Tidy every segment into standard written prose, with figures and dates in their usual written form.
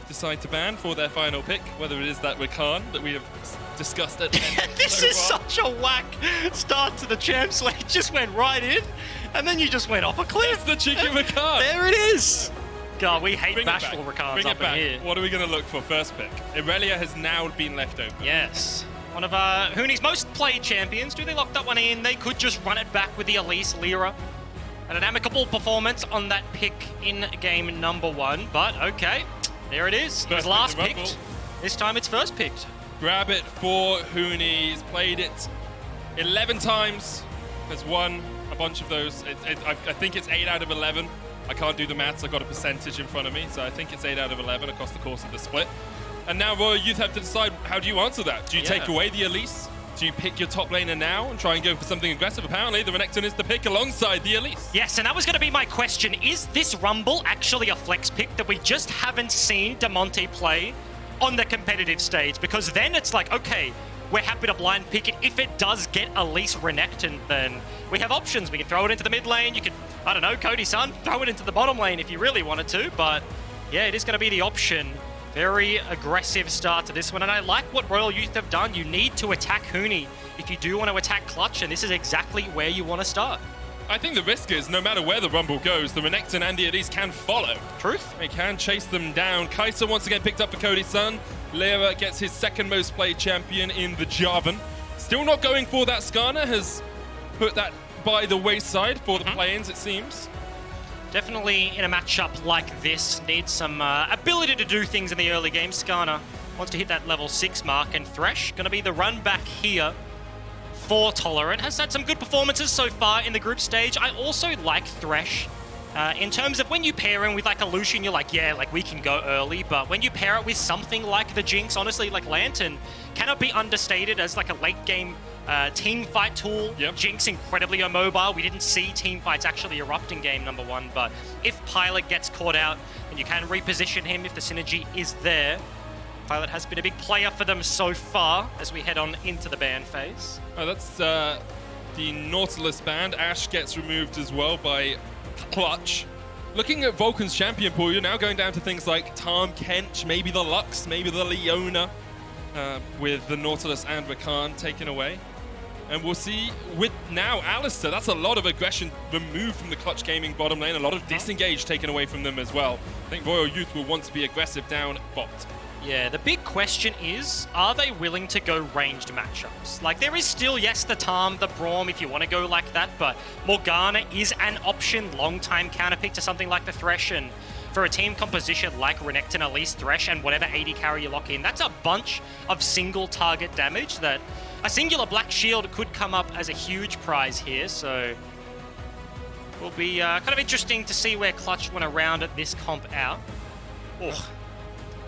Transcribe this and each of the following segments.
decide to ban for their final pick, whether it is that Vulcan that we have discussed at This so is far. such a whack start to the Champs League. Just went right in, and then you just went off a cliff. It's the cheeky Vulcan. There it is. God, we hate Bring bashful it back. Rakans Bring up it back. in here. What are we going to look for first pick? Irelia has now been left open. Yes. One of Huni's most played champions. Do they lock that one in? They could just run it back with the Elise Lira. And an amicable performance on that pick in game number 1. But okay, there it is. It was last picked. This time it's first picked. Grab it for Huni. He's played it 11 times. Has won a bunch of those. I think it's 8 out of 11. I can't do the maths. I've got a percentage in front of me. So I think it's 8 out of 11 across the course of the split. And now RYL Youth have to decide, how do you answer that? Do you take away the Elise? Do you pick your top laner now and try and go for something aggressive? Apparently, the Renekton is the pick alongside the Elise. Yes, and that was going to be my question. Is this Rumble actually a flex pick that we just haven't seen Damonte play on the competitive stage? Because then it's like, okay, we're happy to blind pick it. If it does get Elise Renekton, then we have options. We can throw it into the mid lane. You could, I don't know, Cody Sun, throw it into the bottom lane if you really wanted to. But yeah, it is going to be the option. Very aggressive start to this one, and I like what RYL Youth have done. You need to attack Huni if you do want to attack Clutch, and this is exactly where you want to start. I think the risk is, no matter where the Rumble goes, the Renekton and the Elise can follow. Truth. They can chase them down. Kaisa once again picked up for Cody Sun. Lira gets his second most played champion in the Jarvan. Still not going for that. Skarner has put that by the wayside for the play-ins, it seems. Definitely in a matchup like this, needs some ability to do things in the early game. Skarner wants to hit that level 6 mark, and Thresh going to be the run back here for Tolerant. Has had some good performances so far in the group stage. I also like Thresh in terms of when you pair him with like a Lucian, you're like, yeah, like we can go early, but when you pair it with something like the Jinx, honestly, like Lantern, cannot be understated as like a late game team fight tool. Jinx incredibly immobile. We didn't see team fights actually erupt in game number 1, but if Pilot gets caught out, and you can reposition him if the synergy is there. Pilot has been a big player for them so far as we head on into the ban phase. Oh, that's the Nautilus band. Ashe gets removed as well by Clutch. Looking at Vulcan's champion pool, you're now going down to things like Tahm Kench, maybe the Lux, maybe the Leona, with the Nautilus and Vulcan taken away. And we'll see with now Alistair, that's a lot of aggression removed from the Clutch Gaming bottom lane, a lot of disengage taken away from them as well. I think RYL Youth will want to be aggressive down bot. Yeah, the big question is, are they willing to go ranged matchups? Like, there is still, yes, the Tahm, the Braum, if you want to go like that, but Morgana is an option, long-time counterpick to something like the Thresh, and for a team composition like Renekton, Elise, Thresh, and whatever AD carry you lock in, that's a bunch of single target damage that a singular Black Shield could come up as a huge prize here, so it will be kind of interesting to see where Clutch want to round this comp out. Oh.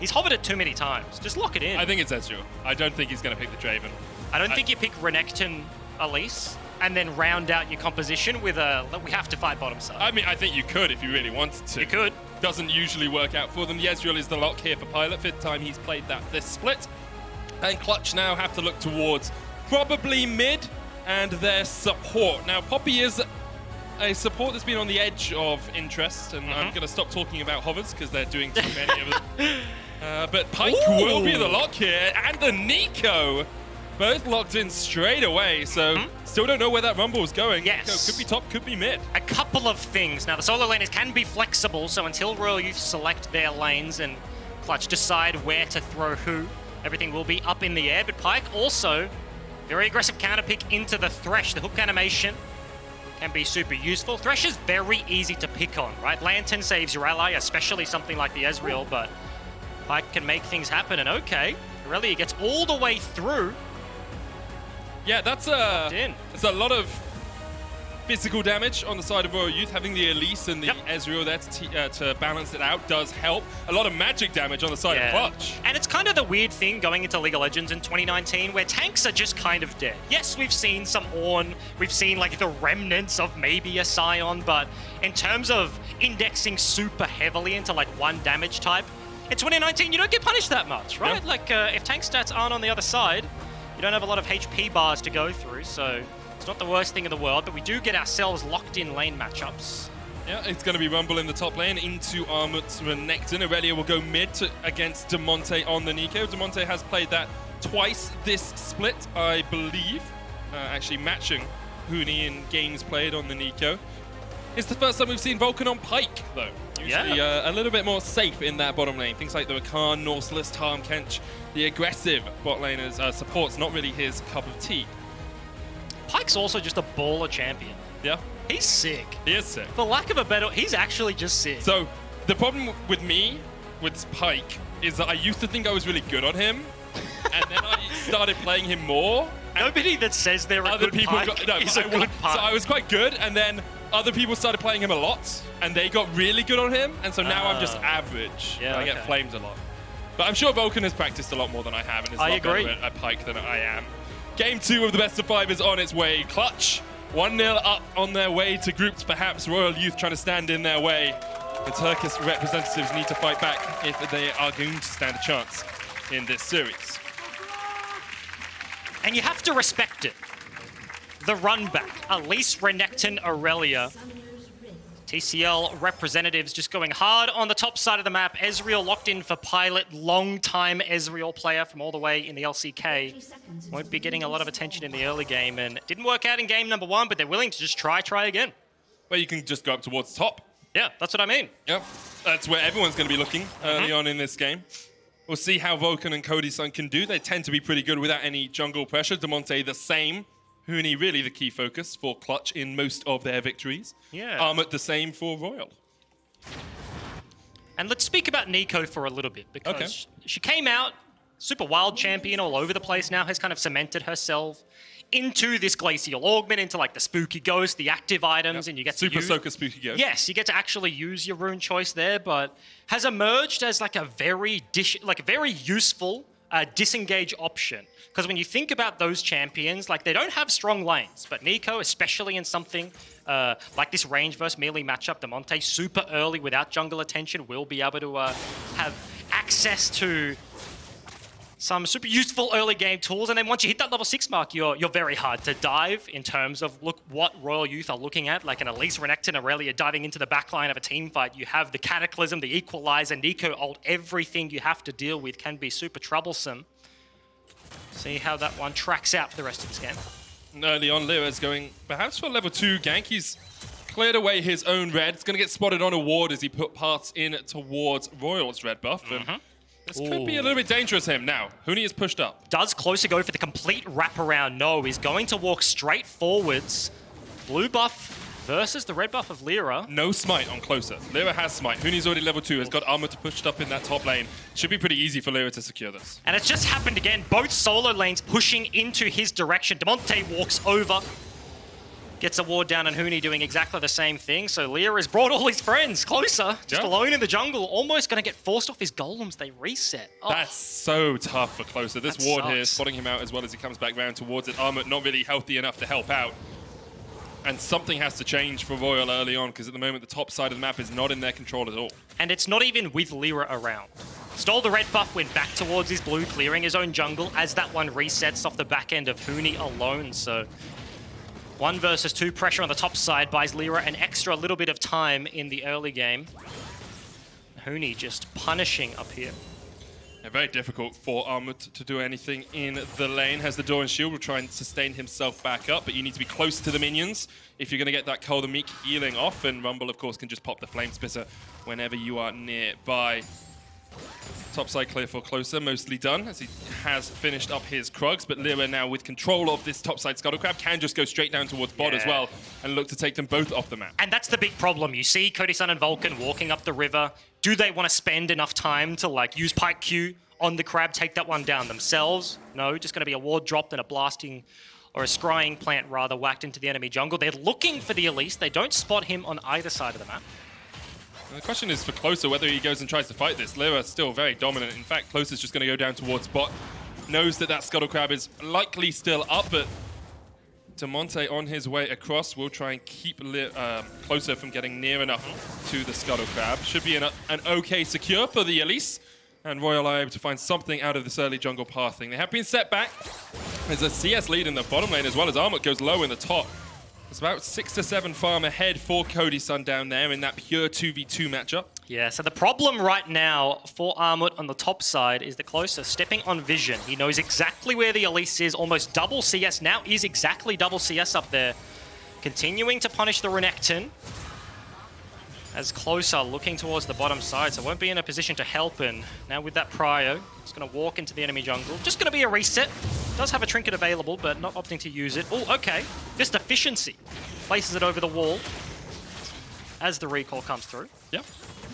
He's hovered it too many times. Just lock it in. I think it's Ezreal. I don't think he's going to pick the Draven. I don't think you pick Renekton, Elise, and then round out your composition with a, we have to fight bottom side. I mean, I think you could if you really wanted to. You could. Doesn't usually work out for them. The Ezreal is the lock here for Pilot. 5th time he's played this split. And Clutch now have to look towards probably mid and their support. Now, Poppy is a support that's been on the edge of interest, and I'm going to stop talking about hovers because they're doing too many of them. But Pyke will be the lock here, and the Neeko. Both locked in straight away, so still don't know where that Rumble is going. Yes. Neeko could be top, could be mid. A couple of things. Now, the solo laners can be flexible, so until RYL Youth select their lanes and Clutch decide where to throw who, everything will be up in the air. But Pyke also, very aggressive counter pick into the Thresh. The hook animation can be super useful. Thresh is very easy to pick on, right? Lantern saves your ally, especially something like the Ezreal, but Pyke can make things happen, and okay, Irelia gets all the way through. Yeah, that's a lot of physical damage on the side of RYL Youth. Having the Elise and the Ezreal there to balance it out does help. A lot of magic damage on the side of Clutch. And it's kind of the weird thing going into League of Legends in 2019 where tanks are just kind of dead. Yes, we've seen some Ornn, we've seen like the remnants of maybe a Scion, but in terms of indexing super heavily into like one damage type, in 2019 you don't get punished that much, right? Yeah. Like if tank stats aren't on the other side, you don't have a lot of HP bars to go through, so it's not the worst thing in the world, but we do get ourselves locked in lane matchups. Yeah, it's going to be Rumble in the top lane into Armut Renekton. Irelia will go mid against Damonte on the Neeko. Damonte has played that twice this split, I believe. Actually matching Huni in games played on the Neeko. It's the first time we've seen Vulcan on Pyke, though. Usually a little bit more safe in that bottom lane. Things like the Rakan, Norseless, Tarm, Kench, the aggressive bot laners, support's not really his cup of tea. Pyke's also just a baller champion. Yeah. He's sick. He is sick. For lack of a better, he's actually just sick. So the problem with me, with Pyke, is that I used to think I was really good on him, and then I started playing him more. Nobody that says they're a good Pyke is a good Pyke. So I was quite good, and then other people started playing him a lot, and they got really good on him, and so now I'm just average. Yeah, I get flamed a lot. But I'm sure Vulcan has practiced a lot more than I have, and is a lot better at Pyke than I am. Game 2 of the best of 5 is on its way. Clutch, 1-0 up on their way to groups, perhaps Royal Youth trying to stand in their way. The Turkish representatives need to fight back if they are going to stand a chance in this series. And you have to respect it. The run back, Elise, Renekton, Irelia. TCL representatives just going hard on the top side of the map. Ezreal locked in for Pilot, long-time Ezreal player from all the way in the LCK. Won't be getting a lot of attention in the early game, and it didn't work out in game number 1, but they're willing to just try again. Well, you can just go up towards the top. Yeah, that's what I mean. Yep, that's where everyone's going to be looking early on in this game. We'll see how Vulcan and Cody Sun can do. They tend to be pretty good without any jungle pressure. Damonte the same. Huni really the key focus for Clutch in most of their victories. Yeah. Armut the same for Royal. And let's speak about Neeko for a little bit, because she came out super wild champion all over the place now, has kind of cemented herself into this glacial augment, into like the spooky ghost, the active items, and you get Super Soaker spooky ghost. Yes, you get to actually use your rune choice there, but has emerged as like a very useful disengage option. Because when you think about those champions, like they don't have strong lanes, but Neeko, especially in something like this range versus melee matchup, Damonte super early without jungle attention will be able to have access to some super useful early game tools, and then once you hit that level 6 mark, you're very hard to dive in terms of look what Royal Youth are looking at, like an Elise, Renekton, Irelia diving into the backline of a team fight. You have the Cataclysm, the Equalizer, Neeko ult, everything you have to deal with can be super troublesome. See how that one tracks out for the rest of this game. Early on, Lira's going perhaps for a level 2 gank. He's cleared away his own red. It's going to get spotted on a ward as he put parts in towards Royal's red buff. And this could be a little bit dangerous him. Now, Huni is pushed up. Does Closer go for the complete wraparound? No, he's going to walk straight forwards. Blue buff versus the red buff of Lira. No smite on Closer. Lira has smite. Huni's already level 2, has got Armut pushed up in that top lane. Should be pretty easy for Lira to secure this. And it's just happened again. Both solo lanes pushing into his direction. Damonte walks over. Gets a ward down, and Huni doing exactly the same thing. So Lira has brought all his friends closer, just alone in the jungle, almost going to get forced off his golems. They reset. Oh. That's so tough for Closer. This That ward sucks. here, spotting him out as well as he comes back round towards it. Armut not really healthy enough to help out. And something has to change for Royal early on, because at the moment the top side of the map is not in their control at all. And it's not even with Lira around. Stole the red buff, went back towards his blue, clearing his own jungle as that one resets off the back end of Huni alone. So 1 versus 2 pressure on the top side buys Lira an extra little bit of time in the early game. Huni just punishing up here. Yeah, very difficult for Armut to do anything in the lane. Has the door and shield, will try and sustain himself back up, but you need to be close to the minions if you're going to get that Cold and Meek healing off, and Rumble, of course, can just pop the Flame Spitter whenever you are nearby. Topside clear for Closer, mostly done, as he has finished up his Krugs, but Lira now with control of this topside Scuttle Crab can just go straight down towards bot as well and look to take them both off the map. And that's the big problem. You see Cody Sun and Vulcan walking up the river. Do they want to spend enough time to like use Pyke Q on the crab, take that one down themselves? No, just going to be a ward dropped and a blasting or a scrying plant rather whacked into the enemy jungle. They're looking for the Elise. They don't spot him on either side of the map. And the question is for Closer whether he goes and tries to fight this. Lira's still very dominant. In fact, Closer's just going to go down towards bot. Knows that that Scuttle Crab is likely still up, but Damonte on his way across will try and keep Closer from getting near enough to the Scuttle Crab. Should be an okay secure for the Elise, and Royal are able to find something out of this early jungle pathing. They have been set back. There's a CS lead in the bottom lane as well as Armut goes low in the top. It's about 6 to 7 farm ahead for Cody Sun down there in that pure 2v2 matchup. Yeah, so the problem right now for Armut on the top side is the closer stepping on vision. He knows exactly where the Elise is, almost double CS. Now is exactly double CS up there. Continuing to punish the Renekton. As closer looking towards the bottom side, so won't be in a position to help. And now with that prio, it's going to walk into the enemy jungle. Just going to be a reset. Does have a trinket available, but not opting to use it. Oh, okay. Just efficiency. Places it over the wall as the recall comes through. Yep.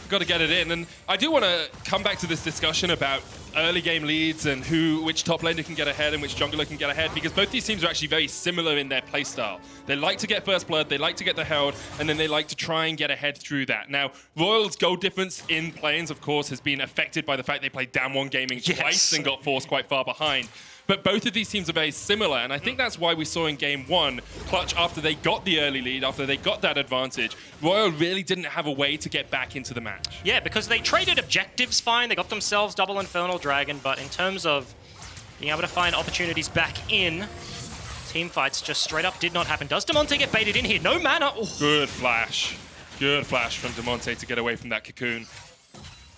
Got to get it in. And I do want to come back to this discussion about early game leads and which top laner can get ahead and which jungler can get ahead, because both these teams are actually very similar in their playstyle. They like to get first blood, they like to get the Herald, and then they like to try and get ahead through that. Now, RYL's goal difference in lanes, of course, has been affected by the fact they played Damwon Gaming twice and got forced quite far behind. But both of these teams are very similar, and I think that's why we saw in game one, Clutch, after they got the early lead, after they got that advantage, RYL really didn't have a way to get back into the match. Yeah, because they traded objectives fine, they got themselves double Infernal Dragon, but in terms of being able to find opportunities back in, team fights just straight up did not happen. Does Damonte get baited in here? No mana. Ooh. Good flash. Good flash from Damonte to get away from that cocoon.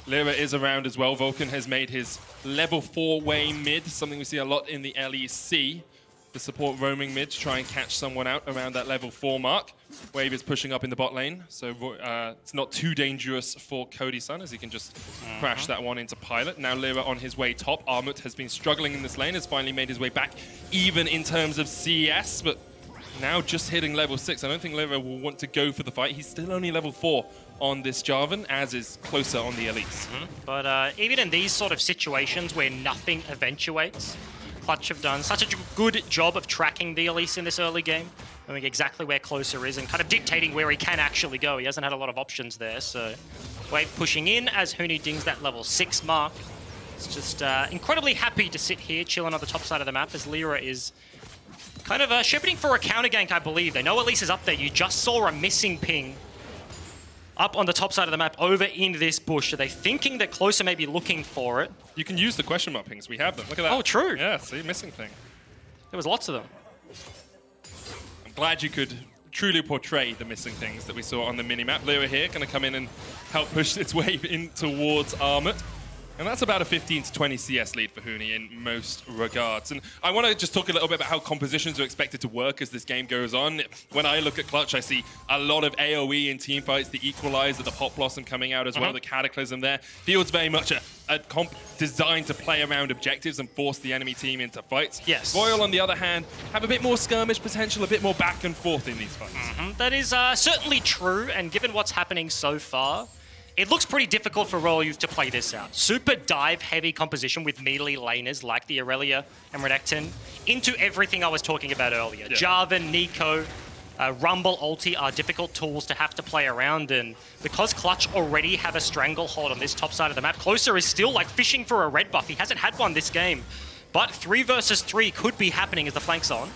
Lira is around as well. Vulcan has made his level 4 way mid, something we see a lot in the LEC. The support roaming mid to try and catch someone out around that level 4 mark. Wave is pushing up in the bot lane, so it's not too dangerous for Cody Sun as he can just crash that one into Pilot. Now Lira on his way top. Armut has been struggling in this lane, has finally made his way back, even in terms of CS, but now just hitting level 6. I don't think Lira will want to go for the fight. He's still only level 4 on this Jarvan, as is closer on the Elise. But even in these sort of situations where nothing eventuates, Clutch have done such a good job of tracking the Elise in this early game, knowing exactly where closer is and kind of dictating where he can actually go. He hasn't had a lot of options there, so Wave pushing in as Huni dings that level 6 mark. It's just incredibly happy to sit here, chilling on the top side of the map as Lira is kind of shepherding for a counter gank, I believe. They know Elise is up there. You just saw a missing ping up on the top side of the map over in this bush. Are they thinking that closer may be looking for it? You can use the question mark pings. We have them. Look at that. Oh, true. Yeah, see, missing thing. There was lots of them. I'm glad you could truly portray the missing things that we saw on the mini-map. Lira here going to come in and help push its wave in towards Armut. And that's about a 15 to 20 CS lead for Huni in most regards. And I want to just talk a little bit about how compositions are expected to work as this game goes on. When I look at Clutch, I see a lot of AoE in team fights, the Equalizer, the Pop Blossom coming out as well, the Cataclysm there. Feels very much a comp designed to play around objectives and force the enemy team into fights. Yes. RYL, on the other hand, have a bit more skirmish potential, a bit more back and forth in these fights. That is certainly true, and given what's happening so far, it looks pretty difficult for RYL Youth to play this out. Super dive-heavy composition with melee laners like the Irelia and Renekton into everything I was talking about earlier. Yeah. Jarvan, Neeko, Rumble, Ulti are difficult tools to have to play around, and because Clutch already have a stranglehold on this top side of the map, Closer is still like fishing for a red buff. He hasn't had one this game, but 3 versus 3 could be happening as the flank's on.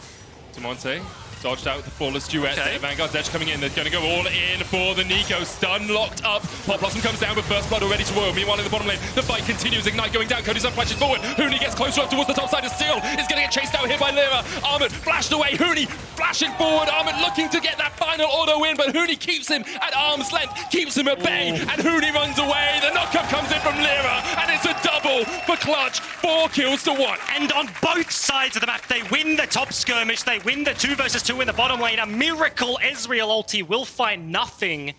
Damonte dodged out with the flawless duet. Okay. Vanguard's Edge coming in. They're going to go all in for the Neeko. Stun locked up. Pop Blossom comes down with first blood already to RYL. Meanwhile, in the bottom lane, the fight continues. Ignite going down. Cody Sun flashes forward. Huni gets closer up towards the top side of Cyeol. Is going to get chased out here by Lira. Armut flashed away. Huni flashing forward. Armut looking to get that final auto win, but Huni keeps him at arm's length, keeps him at bay, and Huni runs away. The knockup comes in from Lira, and it's a double for Clutch. 4 kills to 1. And on both sides of the map, they win the top skirmish. They win the 2 versus 2 in the bottom lane. A miracle Ezreal ulti will find nothing.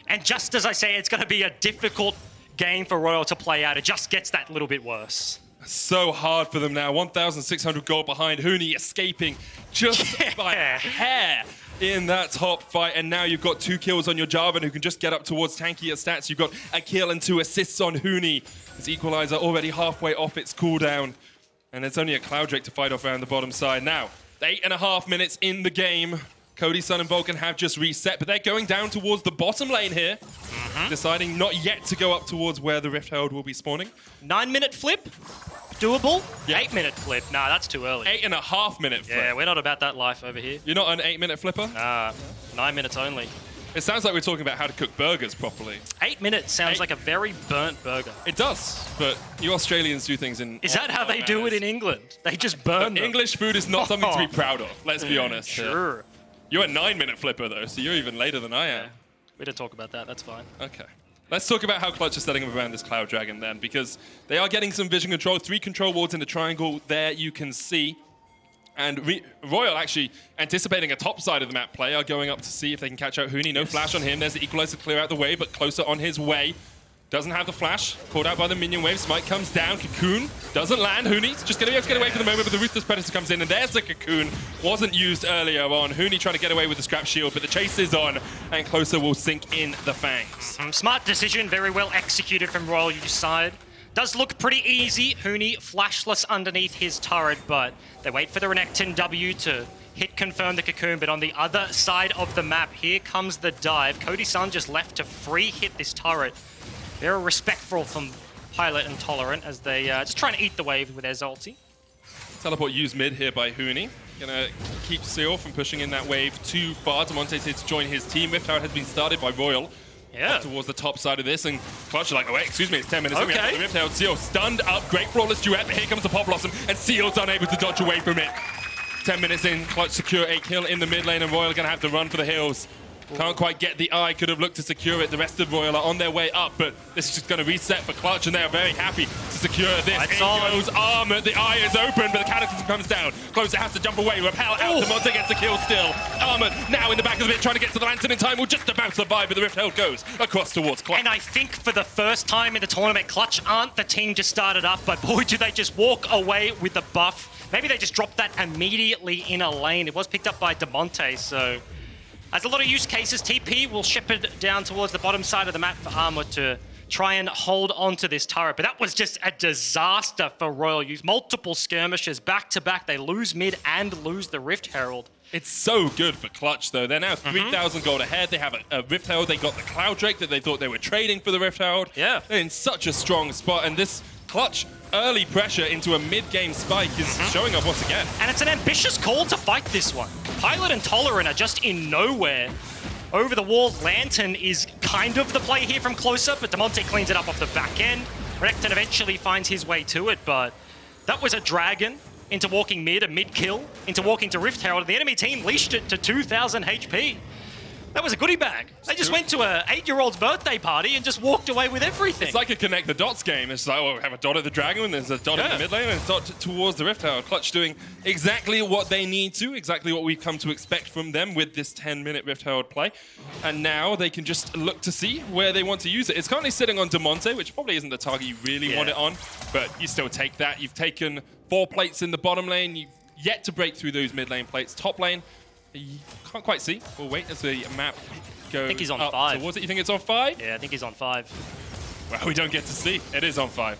And just as I say, it's going to be a difficult game for RYL to play out. It just gets that little bit worse. So hard for them now. 1,600 gold behind. Huni escaping just by a hair in that top fight. And now you've got 2 kills on your Jarvan, who can just get up towards tankier stats. You've got a kill and 2 assists on Huni. His Equalizer already halfway off its cooldown. And it's only a Cloud Drake to fight off around the bottom side. Now, 8.5 minutes in the game. Cody Sun and Vulcan have just reset, but they're going down towards the bottom lane here. Deciding not yet to go up towards where the Rift Herald will be spawning. 9-minute flip? Doable? Yeah. 8-minute flip? Nah, that's too early. 8.5 minute flip. Yeah, we're not about that life over here. You're not an 8-minute flipper? 9 minutes only. It sounds like we're talking about how to cook burgers properly. 8 minutes sounds like a very burnt burger. It does, but you Australians do things in... Is that how they do it in England? They just burn them. English food is not something to be proud of, let's be honest. Sure. You're a 9-minute flipper, though, so you're even later than I am. Yeah. We didn't talk about that. That's fine. Okay. Let's talk about how Clutch is setting up around this Cloud Dragon then, because they are getting some vision control. 3 control wards in the triangle there you can see. And RYL actually anticipating a top side of the map play are going up to see if they can catch out Huni. No flash on him. There's the equalizer to clear out the way, but closer on his way. Doesn't have the flash. Caught out by the minion wave. Smite comes down. Cocoon doesn't land. Huni's just going to be able to get away for the moment, but the Ruthless Predator comes in, and there's the Cocoon. Wasn't used earlier on. Huni trying to get away with the Scrap Shield, but the chase is on, and closer will sink in the Fangs. Smart decision. Very well executed from RYL G2 side. Does look pretty easy. Huni flashless underneath his turret, but they wait for the Renekton W to hit confirm the Cocoon, but on the other side of the map, here comes the dive. Cody Sun just left to free hit this turret. Very respectful from Pilot and Tolerant as they just trying to eat the wave with their ulti. Teleport used mid here by Huni. Gonna keep Cyeol from pushing in that wave too far. Damonte here to join his team. Rift Tower has been started by RYL. Yeah. Towards the top side of this, and Clutch are like, oh wait, excuse me, it's 10 minutes. Okay. We have the Rift Tower. Cyeol stunned up, great flawless duet, but here comes the Pop Blossom, and Cyeol's unable to dodge away from it. 10 minutes in, Clutch secure a kill in the mid lane, and RYL gonna have to run for the hills. Can't quite get the eye, could have looked to secure it. The rest of RYL are on their way up, but this is just going to reset for Clutch, and they are very happy to secure this. Lights In on. goes Armut, the eye is open, but the Cataclysm comes down. Closer has to jump away, repel out, Damonte gets the kill still. Armut now in the back of the pit, trying to get to the lantern in time, will just about survive, but the Rift Held goes across towards Clutch. And I think for the first time in the tournament, Clutch aren't the team just started up, but boy, do they just walk away with the buff. Maybe they just dropped that immediately in a lane. It was picked up by Damonte, so... As a lot of use cases, TP will shepherd down towards the bottom side of the map for Armut to try and hold on to this turret. But that was just a disaster for RYL Use. Multiple skirmishes back to back. They lose mid and lose the Rift Herald. It's so good for Clutch, though. They're now 3,000 gold ahead. They have a Rift Herald. They got the Cloud Drake that they thought they were trading for the Rift Herald. Yeah. They're in such a strong spot, and this Clutch early pressure into a mid-game spike is showing up once again. And it's an ambitious call to fight this one. Pilot and Tolerant are just in nowhere. Over the wall, Lantern is kind of the play here from closer, but Damonte cleans it up off the back end. Renekton eventually finds his way to it, but that was a dragon into walking mid, a mid-kill, into walking to Rift Herald. The enemy team leashed it to 2,000 HP. That was a goodie bag. They just went to an 8-year-old's birthday party and just walked away with everything. It's like a connect the dots game. It's like, oh, we have a dot at the dragon, and there's a dot in the mid lane, and a dot towards the Rift Tower. Clutch doing exactly what they need to, exactly what we've come to expect from them with this 10-minute Rift Herald play. And now they can just look to see where they want to use it. It's currently sitting on Damonte, which probably isn't the target you really want it on, but you still take that. You've taken 4 plates in the bottom lane. You've yet to break through those mid lane plates. Top lane, you can't quite see. We'll wait as the map goes. I think he's on up 5. towards it. You think it's on 5? Yeah, I think he's on 5. Well, we don't get to see. It is on 5.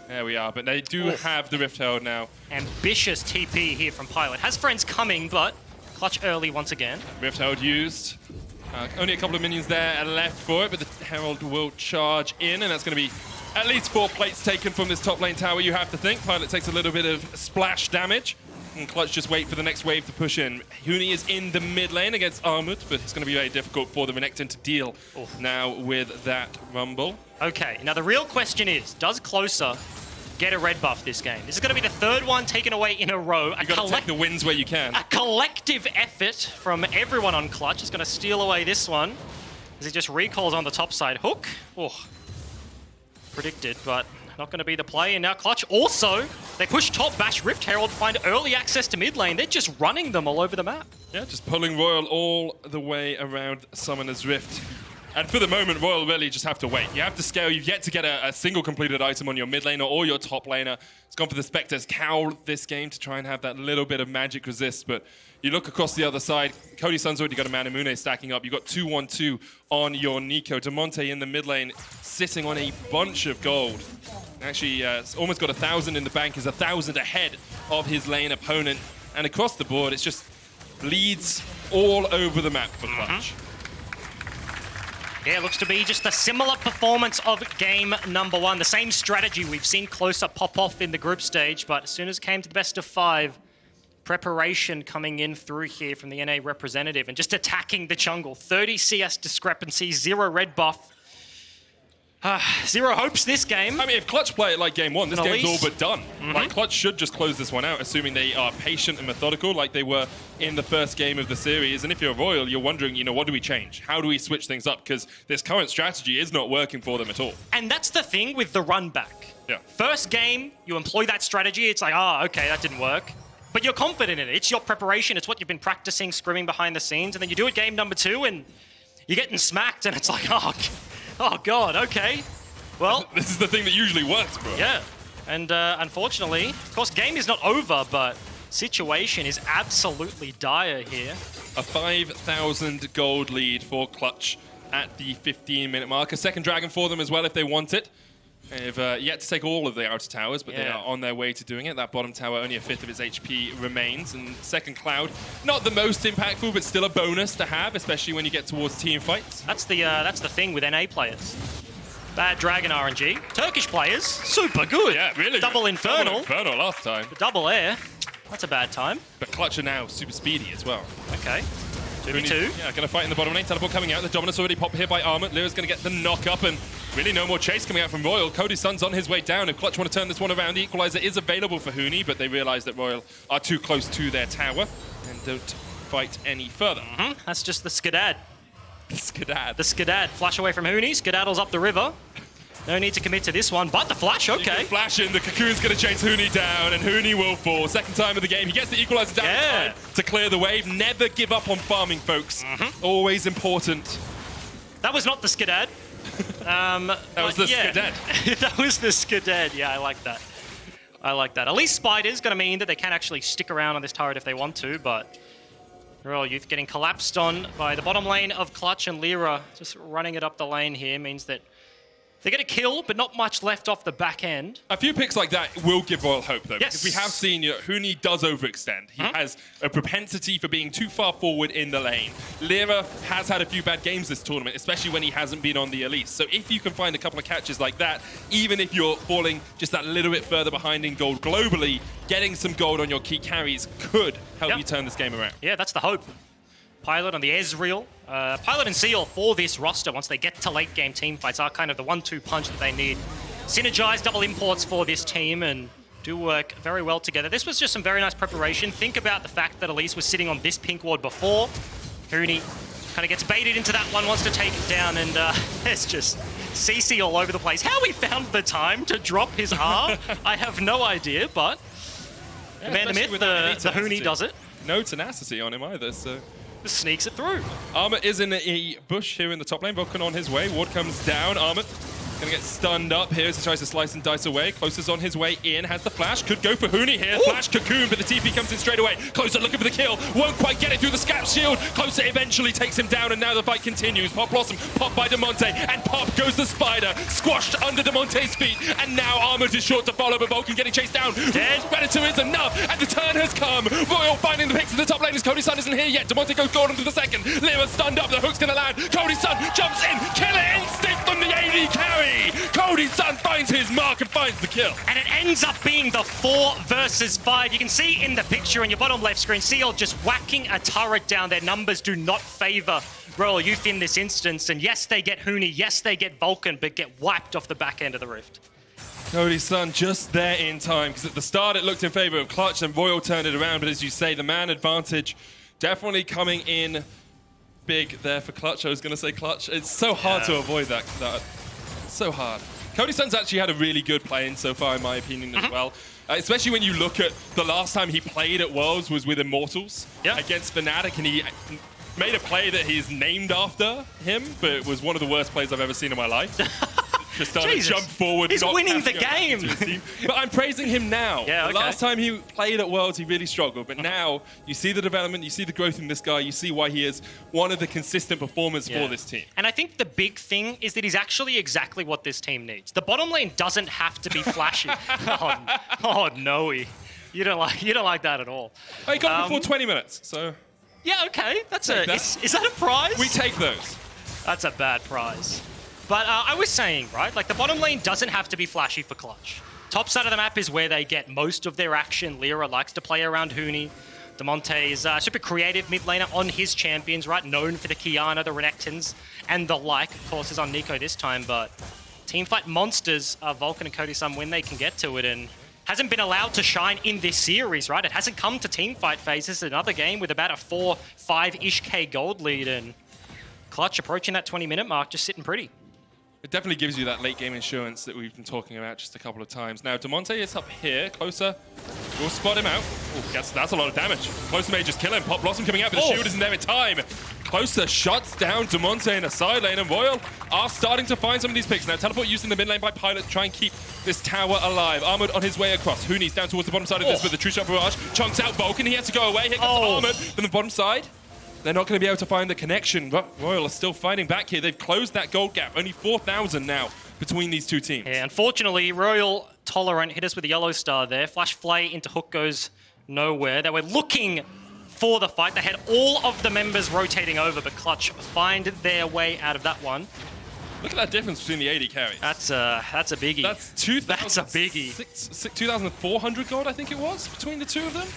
There we are. But they do have the Rift Herald now. Ambitious TP here from Pilot. Has friends coming, but Clutch early once again. Rift Herald used. Only a couple of minions there left for it, but the Herald will charge in, and that's going to be at least 4 plates taken from this top lane tower, you have to think. Pilot takes a little bit of splash damage. And Clutch just wait for the next wave to push in. Huni is in the mid lane against Armut, but it's going to be very difficult for the Renekton to deal now with that rumble. Okay, now the real question is, does Closer get a red buff this game? This is going to be the 3rd one taken away in a row. You've got to take the wins where you can. A collective effort from everyone on Clutch is going to steal away this one as he just recalls on the top side. Hook. Predicted, but not going to be the play. And now Clutch also, they push top, bash Rift Herald, find early access to mid lane. They're just running them all over the map. Yeah, just pulling RYL all the way around Summoner's Rift. And for the moment, RYL really just have to wait. You have to scale. You've yet to get a single completed item on your mid laner or your top laner. It's gone for the Spectre's Cowl this game to try and have that little bit of magic resist. But you look across the other side, Cody Sun's already got a Manamune stacking up. You've got 2-1-2 on your Neeko. Damonte in the mid lane sitting on a bunch of gold. Actually, almost got 1,000 in the bank, is 1,000 ahead of his lane opponent. And across the board, it's just bleeds all over the map for Clutch. Yeah, it looks to be just a similar performance of game number 1. The same strategy we've seen Closer pop off in the group stage, but as soon as it came to the best of 5, preparation coming in through here from the NA representative and just attacking the jungle. 30 CS discrepancy, 0 red buff. Zero hopes this game. I mean, if Clutch play it like game one, this game's all Elise. but done. Like, Clutch should just close this one out, assuming they are patient and methodical like they were in the first game of the series. And if you're RYL, you're wondering, you know, what do we change? How do we switch things up? Because this current strategy is not working for them at all. And that's the thing with the run back. Yeah. First game, you employ that strategy. It's like, oh, okay, that didn't work. But you're confident in it. It's your preparation. It's what you've been practicing, scrimming behind the scenes. And then you do it game number 2, and you're getting smacked. And it's like, oh God, okay. Well, This is the thing that usually works, bro. yeah. And unfortunately, of course, game is not over, but situation is absolutely dire here. A 5,000 gold lead for Clutch at the 15-minute mark. A second dragon for them as well if they want it. They've yet to take all of the outer towers, but they are on their way to doing it. That bottom tower, only a fifth of its HP remains. And second cloud, not the most impactful, but still a bonus to have, especially when you get towards team fights. That's the thing with NA players. Bad Dragon RNG. Turkish players, super good. Yeah, really. Double Infernal. Double Infernal last time. The double air. That's a bad time. But Clutch are now super speedy as well. Okay. 2v2. Yeah, going to fight in the bottom lane. Teleport coming out. The Dominus already popped here by Armut. Lira's going to get the knock up, and really no more chase coming out from RYL. Cody Sun's on his way down. If Clutch want to turn this one around, the Equalizer is available for Huni, but they realize that RYL are too close to their tower and don't fight any further. That's just the Skadad. The Skadad. The Skadad. Flash away from Huni. Skedaddles up the river. No need to commit to this one, but the flash, okay. Flash in, the Cocoon's going to chase Huni down, and Huni will fall. Second time of the game. He gets the Equalizer down in time to clear the wave. Never give up on farming, folks. Always important. That was not the Skadad. That was the Skadad. That was the Skadad. Yeah, I like that. I like that. At least Spider's going to mean that they can actually stick around on this turret if they want to, but RYL Youth getting collapsed on by the bottom lane of Clutch, and Lira just running it up the lane here means that they get a kill, but not much left off the back end. A few picks like that will give RYL hope, though. Yes. Because we have seen Huni does overextend. He has a propensity for being too far forward in the lane. Lira has had a few bad games this tournament, especially when he hasn't been on the Elise. So if you can find a couple of catches like that, even if you're falling just that little bit further behind in gold globally, getting some gold on your key carries could help you turn this game around. Yeah, that's the hope. Pilot on the Ezreal. Pilot and Cyeol for this roster, once they get to late game team fights, are kind of the 1-2 punch that they need. Synergized double imports for this team and do work very well together. This was just some very nice preparation. Think about the fact that Elise was sitting on this pink ward before. Huni kind of gets baited into that one, wants to take it down, and there's just CC all over the place. How he found the time to drop his R, I have no idea, but the man, the myth, the Huni does it. No tenacity on him either, so just sneaks it through. Armut is in a bush here in the top lane. Vulcan on his way. Ward comes down. Armut gonna get stunned up here as he tries to slice and dice away. Closer's on his way in. Has the flash. Could go for Huni here. Flash Cocoon, but the TP comes in straight away. Closer looking for the kill. Won't quite get it through the Scap shield. Closer eventually takes him down, and now the fight continues. Pop Blossom, pop by Damonte, and pop goes the Spider. Squashed under Damonte's feet, and now Armut is short to follow, but Vulcan getting chased down. Dead. Predator is enough, and the turn has come. RYL finding the picks in the top lane as Cody Sun isn't here yet. Damonte goes gold into the second. Lira stunned up. The hook's gonna land. Cody Sun jumps in. Killer instinct from the AD carry. Cody Sun finds his mark and finds the kill. And it ends up being the 4 versus 5. You can see in the picture on your bottom left screen, Cyeol just whacking a turret down. Their numbers do not favor RYL Youth in this instance. And yes, they get Huni. Yes, they get Vulcan, but get wiped off the back end of the rift. Cody Sun just there in time, because at the start it looked in favor of Clutch and RYL turned it around. But as you say, the man advantage definitely coming in big there for Clutch. I was going to say Clutch. It's so hard to avoid that. So hard. Cody Sun's actually had a really good play in so far, in my opinion, as well. Especially when you look at the last time he played at Worlds was with Immortals against Fnatic, and he made a play that he's named after him, but it was one of the worst plays I've ever seen in my life. Just started to jump forward. He's winning the game. But I'm praising him now. Yeah, The last time he played at Worlds, he really struggled. But now you see the development, you see the growth in this guy, you see why he is one of the consistent performers for this team. And I think the big thing is that he's actually exactly what this team needs. The bottom lane doesn't have to be flashy. oh no, you don't like that at all. He got before 20 minutes, so yeah, okay. That's is that a prize? we take those. That's a bad prize. But I was saying, right, like the bottom lane doesn't have to be flashy for Clutch. Top side of the map is where they get most of their action. Lira likes to play around Huni. Damonte is super creative mid laner on his champions, right? Known for the Kiana, the Renektons, and the like. Of course, is on Neeko this time, but teamfight monsters are Vulcan and Cody Sun when they can get to it, and hasn't been allowed to shine in this series, right? It hasn't come to teamfight phase. This is another game with about a 4-5-ish K gold lead, and Clutch approaching that 20-minute mark, just sitting pretty. It definitely gives you that late game insurance that we've been talking about just a couple of times. Now, Damonte is up here, closer. We'll spot him out. Oh, that's a lot of damage. Closer may just kill him. Pop Blossom coming out, but the shield isn't there in time. Closer shuts down Damonte in the side lane, and RYL are starting to find some of these picks. Now, teleport used in the mid lane by Pilot to try and keep this tower alive. Armut on his way across. Huni's down towards the bottom side of this with the True Shot Barrage. Chunks out Vulcan. He has to go away. Here comes Armut from the bottom side. They're not going to be able to find the connection, but RYL are still fighting back here. They've closed that gold gap. Only 4,000 now between these two teams. Yeah, unfortunately, RYL Tolerant hit us with a yellow star there. Flash Flay into hook goes nowhere. They were looking for the fight. They had all of the members rotating over, but Clutch find their way out of that one. Look at that difference between the AD carries. That's a biggie. That's 2,000. That's a biggie. 2,400 gold, I think it was, between the two of them.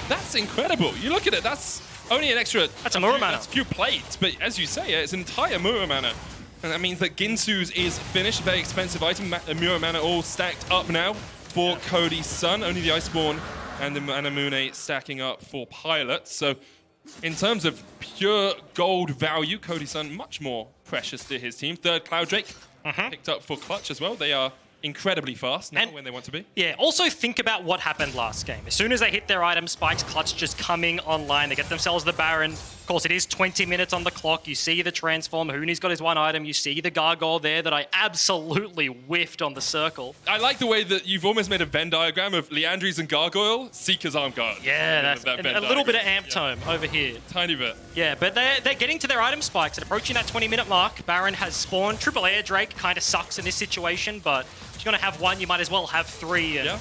That's incredible. You look at it, that's only an extra... That's a Muramana. That's a few plates, but as you say, it's an entire Muramana. And that means that Ginsu's is finished. Very expensive item. Muramana all stacked up now for Cody Sun. Only the Iceborne and the Anamune stacking up for Pilot. So in terms of pure gold value, Cody Sun much more precious to his team. Third Cloud Drake picked up for Clutch as well. They are incredibly fast now when they want to be. Yeah, also think about what happened last game. As soon as they hit their item spikes, Clutch just coming online. They get themselves the Baron. Of course, it is 20 minutes on the clock. You see the transform. Huni's got his one item. You see the gargoyle there that I absolutely whiffed on the circle. I like the way that you've almost made a Venn diagram of Liandry's and Gargoyle, Seeker's Arm Guard. Yeah, that's a little bit of amp tome over here. Tiny bit. Yeah, but they're getting to their item spikes and approaching that 20-minute mark. Baron has spawned. Triple Air Drake kind of sucks in this situation, but if you're going to have one, you might as well have three. And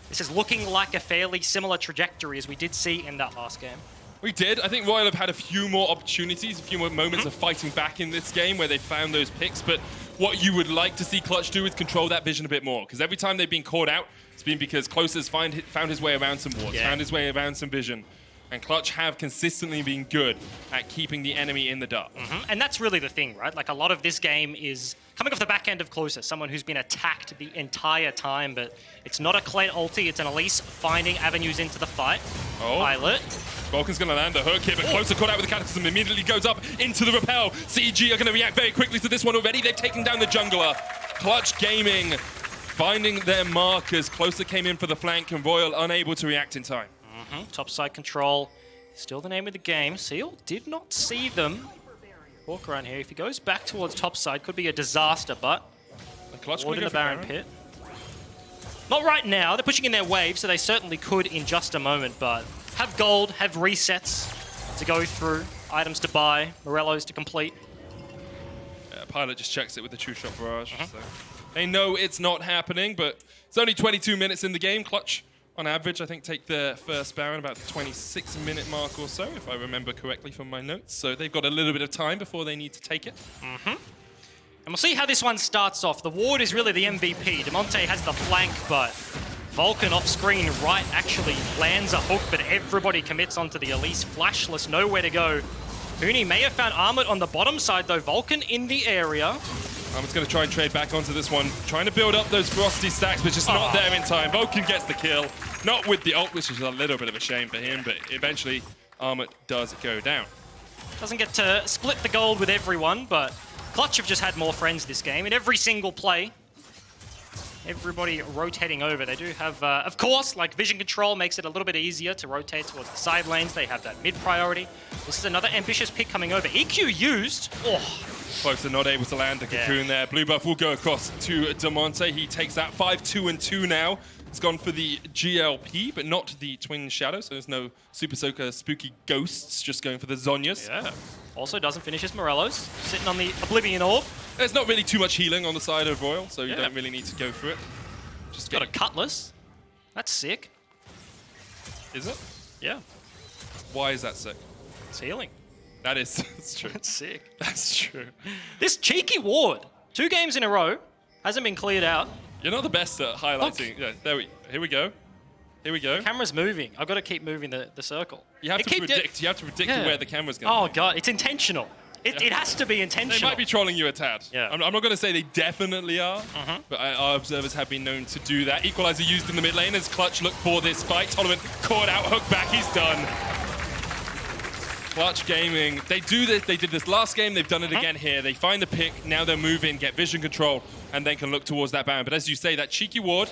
this is looking like a fairly similar trajectory as we did see in that last game. We did. I think RYL have had a few more opportunities, a few more moments of fighting back in this game where they found those picks, but what you would like to see Clutch do is control that vision a bit more, because every time they've been caught out, it's been because Closer's found his way around some wards, found his way around some vision. And Clutch have consistently been good at keeping the enemy in the dark. And that's really the thing, right? Like, a lot of this game is coming off the back end of Closer, someone who's been attacked the entire time, but it's not a Kled ulti, it's an Elise finding avenues into the fight. Pilot. Vulcan's going to land a hook here, but Closer caught out with the Cataclysm, immediately goes up into the repel. CG are going to react very quickly to this one already. They've taken down the jungler. Clutch Gaming finding their markers. Closer came in for the flank, and RYL unable to react in time. Topside control, still the name of the game. Cyeol did not see them walk around here. If he goes back towards topside, could be a disaster, but Clutch in the Baron pit. Not right now. They're pushing in their wave, so they certainly could in just a moment, but have gold, have resets to go through, items to buy, Morellos to complete. Pilot just checks it with the True Shot Barrage. So they know it's not happening, but it's only 22 minutes in the game. Clutch, on average, I think, take their first Baron about the 26-minute mark or so, if I remember correctly from my notes. So they've got a little bit of time before they need to take it. And we'll see how this one starts off. The ward is really the MVP. Damonte has the flank, but Vulcan off-screen right actually lands a hook, but everybody commits onto the Elise. Flashless, nowhere to go. Huni may have found Armut on the bottom side, though. Vulcan in the area. Armut's going to try and trade back onto this one, trying to build up those Frosty stacks, but just not there in time. Vulcan gets the kill, not with the ult, which is a little bit of a shame for him, but eventually Armut does go down. Doesn't get to split the gold with everyone, but Clutch have just had more friends this game. In every single play, everybody rotating over. They do have, of course, like vision control makes it a little bit easier to rotate towards the side lanes. They have that mid priority. This is another ambitious pick coming over. EQ used. Closer not able to land the cocoon there. Blue buff will go across to Damonte. He takes that 5-2-2 now. It's gone for the GLP, but not the Twin Shadow, so there's no Super Soaker spooky ghosts, just going for the Zhonyas. Yeah. Also doesn't finish his Morellos, sitting on the Oblivion Orb. There's not really too much healing on the side of RYL, so you don't really need to go for it. Just got a Cutlass. That's sick. Is it? Yeah. Why is that sick? It's healing. That is. That's true. That's sick. That's true. This cheeky ward, 2 games in a row, hasn't been cleared out. You're not the best at highlighting. Yeah, here we go. Here we go. The camera's moving. I've got to keep moving the circle. You have to predict. You have to predict where the camera's going. Oh god, it's intentional. It has to be intentional. They might be trolling you a tad. Yeah. I'm not going to say they definitely are, but our observers have been known to do that. Equalizer used in the mid lane as Clutch looked for this fight. Tolerant caught out, hook back, he's done. Clutch Gaming, they do this. They did this last game, they've done it again here. They find the pick, now they'll move in, get vision control, and then can look towards that Baron. But as you say, that cheeky ward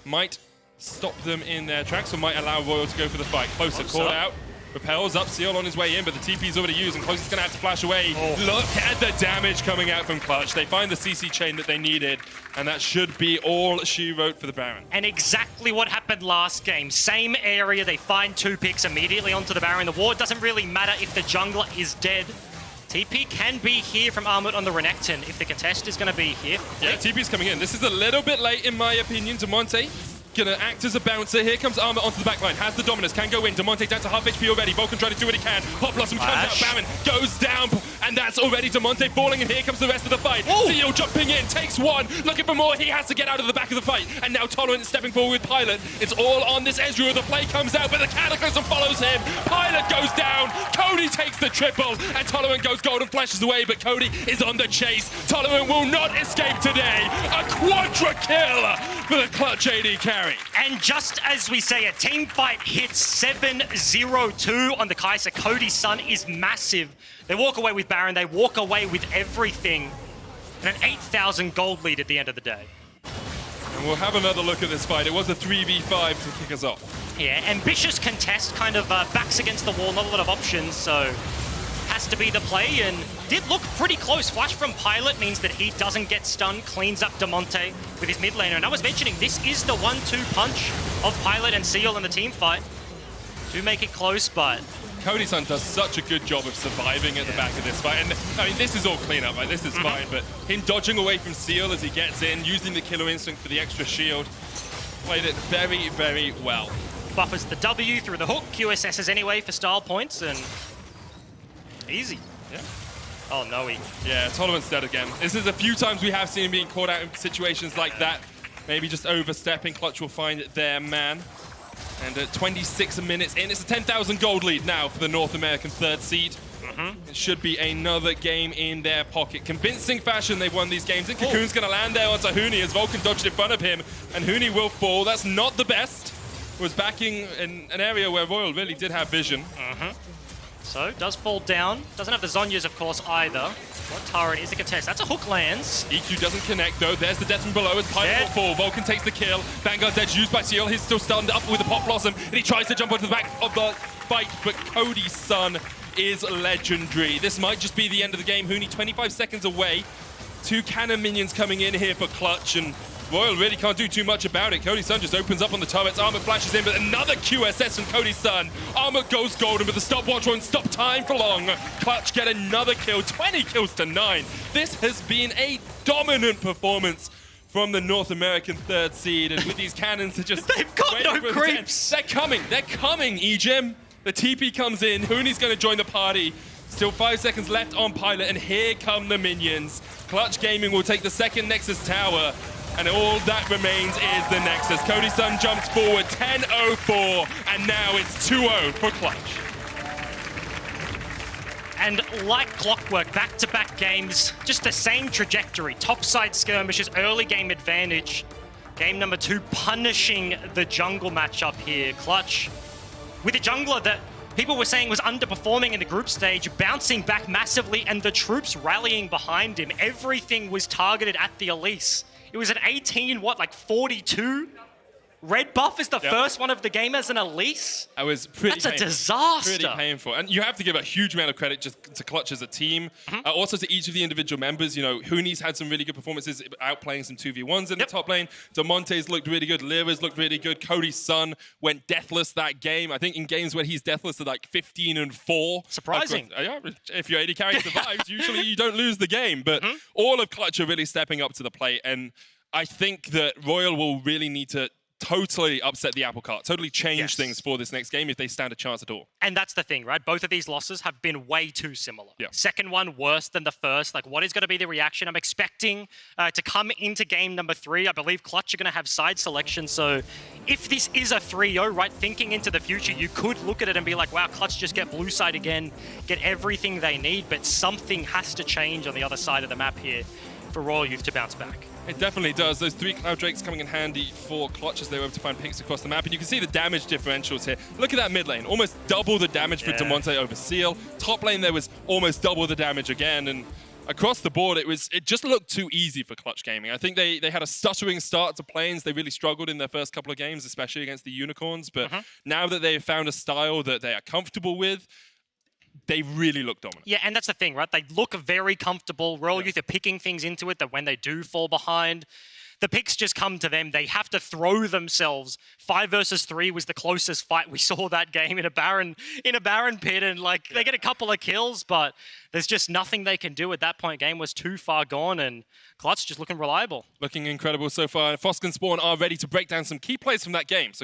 might stop them in their tracks or might allow RYL to go for the fight. Closer, caught out. Repels up, Cyeol on his way in, but the TP's already used, and Closer's gonna have to flash away. Look at the damage coming out from Clutch. They find the CC chain that they needed, and that should be all she wrote for the Baron. And exactly what happened last game. Same area, they find 2 picks immediately onto the Baron. The ward doesn't really matter if the jungler is dead. TP can be here from Armut on the Renekton if the contest is gonna be here. Yeah, TP's coming in. This is a little bit late in my opinion. Damonte gonna act as a bouncer. Here comes Armut onto the backline. Has the dominance. Can go in. Damonte down to half HP already. Vulcan trying to do what he can. Hot Blossom comes out. Baron goes down. And that's already Damonte falling. And here comes the rest of the fight. Cyeol jumping in. Takes one. Looking for more. He has to get out of the back of the fight. And now Tolerant stepping forward with Pilot. It's all on this Ezreal. The play comes out. But the Cataclysm follows him. Pilot goes down. Cody takes the triple. And Tolerant goes gold and flashes away. But Cody is on the chase. Tolerant will not escape today. A quadra kill for the Clutch AD carry. And just as we say, a team fight hits 7-0-2 on the Kaisa. Cody Sun is massive. They walk away with Baron, they walk away with everything. And an 8,000 gold lead at the end of the day. And we'll have another look at this fight. It was a 3v5 to kick us off. Yeah, ambitious contest, kind of backs against the wall, not a lot of options, so has to be the play, and did look pretty close. Flash from Pilot means that he doesn't get stunned, cleans up Damonte with his mid laner. And I was mentioning, this is the 1-2 punch of Pilot and Cyeol in the team fight. Do make it close, but Cody Sun does such a good job of surviving at the back of this fight. And I mean, this is all cleanup, like, this is fine, but him dodging away from Cyeol as he gets in, using the killer instinct for the extra shield, played it very, very well. Buffers the W through the hook, QSSs anyway for style points, and easy. Yeah. Oh, no, Yeah, Tolerant's dead again. This is a few times we have seen him being caught out in situations like that. Maybe just overstepping. Clutch will find their man. And at 26 minutes in, it's a 10,000 gold lead now for the North American 3rd seed. It should be another game in their pocket. Convincing fashion, they've won these games. And Cocoon's going to land there onto Huni as Vulcan dodged in front of him. And Huni will fall. That's not the best. Was backing in an area where RYL really did have vision. So, does fall down. Doesn't have the Zhonya's, of course, either. What Tara is a contest. That's a hook lands. EQ doesn't connect, though. There's the death from below as Pyke will fall. Vulcan takes the kill. Vanguard's edge used by Cyeol. He's still stunned up with the Pop Blossom, and he tries to jump onto the back of the fight, but Cody Sun is legendary. This might just be the end of the game. Huni 25 seconds away. 2 cannon minions coming in here for Clutch, and RYL really can't do too much about it. Cody Sun just opens up on the turrets. Armut flashes in, but another QSS from Cody Sun. Armut goes golden, but the stopwatch won't stop time for long. Clutch get another kill, 20 kills to 9. This has been a dominant performance from the North American 3rd seed, and with these cannons to just They've got no creeps. They're coming, Egym. The TP comes in, Huni's gonna join the party. Still 5 seconds left on Pilot, and here come the minions. Clutch Gaming will take the 2nd Nexus tower, and all that remains is the Nexus. Cody Sun jumps forward, 10-0-4, and now it's 2-0 for Clutch. And like clockwork, back-to-back games, just the same trajectory. Topside skirmishes, early game advantage. Game number 2, punishing the jungle matchup here. Clutch, with a jungler that people were saying was underperforming in the group stage, bouncing back massively, and the troops rallying behind him. Everything was targeted at the Elise. It was an 42 red buff is the first one of the game as an Elise. I was pretty That's a disaster. Pretty painful. And you have to give a huge amount of credit just to Clutch as a team. Also to each of the individual members. You know, Huni's had some really good performances, outplaying some 2v1s in the top lane. Damonte's looked really good. Lira's looked really good. Cody Sun went deathless that game. I think in games when he's deathless at like 15-4. Surprising. If your AD carry survives, usually you don't lose the game. But all of Clutch are really stepping up to the plate. And I think that RYL will really need to totally upset the apple cart, totally change Yes. things for this next game if they stand a chance at all. And that's the thing, right? Both of these losses have been way too similar. Yeah. Second one worse than the first. Like, what is going to be the reaction? I'm expecting to come into game number 3. I believe Clutch are going to have side selection. So if this is a 3-0, right, thinking into the future, you could look at it and be like, wow, Clutch just get blue side again, get everything they need. But something has to change on the other side of the map here for Royal Youth to bounce back. It definitely does. Those 3 Cloud Drakes coming in handy for Clutch as they were able to find picks across the map. And you can see the damage differentials here. Look at that mid lane. Almost double the damage for Damonte over Cyeol. Top lane there was almost double the damage again. And across the board, it just looked too easy for Clutch Gaming. I think they had a stuttering start to planes. They really struggled in their first couple of games, especially against the Unicorns. But now that they've found a style that they are comfortable with, they really look dominant. Yeah, and that's the thing, right? They look very comfortable. Royal Youth are picking things into it that when they do fall behind, the picks just come to them. They have to throw themselves. 5 versus 3 was the closest fight we saw that game in a Baron pit, and like they get a couple of kills, but there's just nothing they can do at that point. Game was too far gone, and Clutch just looking reliable. Looking incredible so far. Fosk and Spawn are ready to break down some key plays from that game. So